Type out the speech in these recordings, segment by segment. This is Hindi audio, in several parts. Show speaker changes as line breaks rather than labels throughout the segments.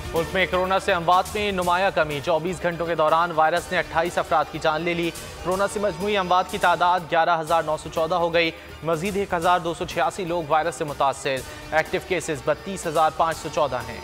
मुल्क में कोरोना से अमवात में नुमाया कमी। 24 घंटों के दौरान वायरस ने 28 अफराद की जान ले ली। कोरोना से मजमूई अमवात की तादाद 11,914 हो गई। मजीद 1,286 लोग वायरस से मुतासिर। एक्टिव केसेस 32,514 हैं।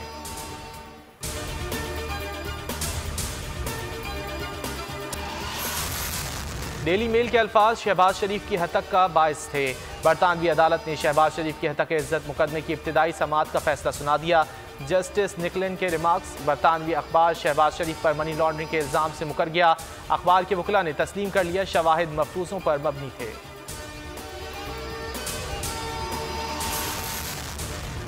डेली मेल के अल्फाज शहबाज शरीफ की हतक का बायस थे। बरतानवी अदालत ने शहबाज शरीफ की हतक इज्जत मुकदमे की इब्तिदाई समाअत का फैसला सुना दिया। जस्टिस निकलन के रिमार्क्स। बरतानवी अखबार शहबाज शरीफ पर मनी लॉन्ड्रिंग के इल्जाम से मुकर गया। अखबार के वकला ने तस्लीम कर लिया शवाहिद मफरूजों पर मबनी थे।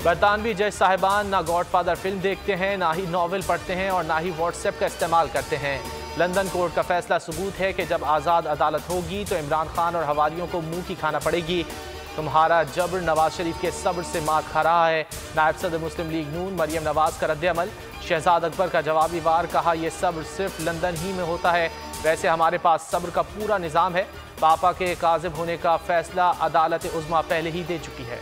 बरतानवी जज साहिबान ना गॉडफादर फिल्म देखते हैं, ना ही नॉवल पढ़ते हैं और ना ही व्हाट्सएप का इस्तेमाल करते हैं। लंदन कोर्ट का फैसला सबूत है कि जब आज़ाद अदालत होगी तो इमरान खान और हवारियों को मुंह की खाना पड़ेगी। तुम्हारा जबर नवाज शरीफ के सब्र से मात खा रहा है। नायब सदर मुस्लिम लीग नून मरियम नवाज का रद्द-ए-अमल। शहजाद अकबर का जवाबी वार, कहा यह सब्र सिर्फ लंदन ही में होता है, वैसे हमारे पास सब्र का पूरा निज़ाम है। पापा के काज़िब होने का फैसला अदालत उज़्मा पहले ही दे चुकी है।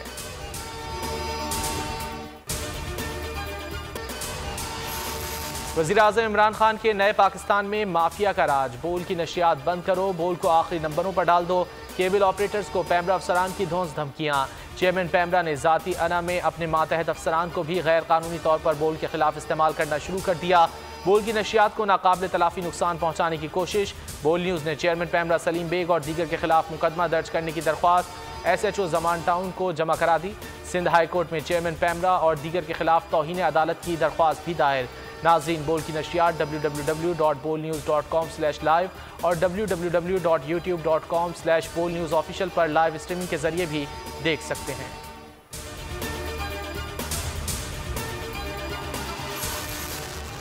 वज़ीर-ए-आज़म इमरान खान के नए पाकिस्तान में माफिया का राज। बोल की नशियात बंद करो, बोल को आखिरी नंबरों पर डाल दो। केबल ऑपरेटर्स को पैमरा अफसरान की धौंस धमकियां। चेयरमैन पैमरा ने ज़ाती अना में अपने मातहत अफसरान को भी गैर कानूनी तौर पर बोल के खिलाफ इस्तेमाल करना शुरू कर दिया। बोल की नशियात को नाकाबिल तलाफी नुकसान पहुँचाने की कोशिश। बोल न्यूज़ ने चेयरमैन पैमरा सलीम बेग और दीगर के खिलाफ मुकदमा दर्ज करने की दरख्वास्त SHO जमान टाउन को जमा करा दी। सिंध हाई कोर्ट में चेयरमैन पैमरा और दीगर के खिलाफ तौहीन अदालत की दरख्वास्त भी दायर। नाज़रीन, बोल की नशियात www.bolnews.com/live और www.youtube.com/bolnewsofficial पर लाइव स्ट्रीमिंग के जरिए भी देख सकते हैं।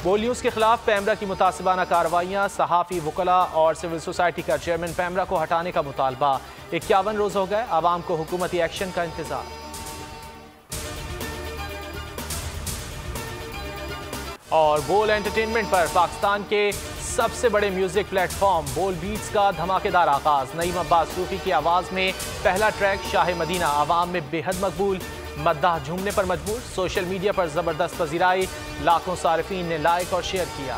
बोल न्यूज़ के खिलाफ पैमरा की मुतासिबाना कार्रवाइयाँ। सहाफ़ी, वकला और सिविल सोसाइटी का चेयरमैन पैमरा को हटाने का मुतालबा। 51 रोज़ हो गए, आवाम को हुकूमती एक्शन का इंतजार। और बोल एंटरटेनमेंट पर पाकिस्तान के सबसे बड़े म्यूजिक प्लेटफॉर्म बोल बीट्स का धमाकेदार आगाज। नईम अब्बास सूफी की आवाज में पहला ट्रैक शाह मदीना आवाम में बेहद मकबूल। मद्दाह झूमने पर मजबूर। सोशल मीडिया पर जबरदस्त पजीराई। लाखों सारिफीन ने लाइक और शेयर किया।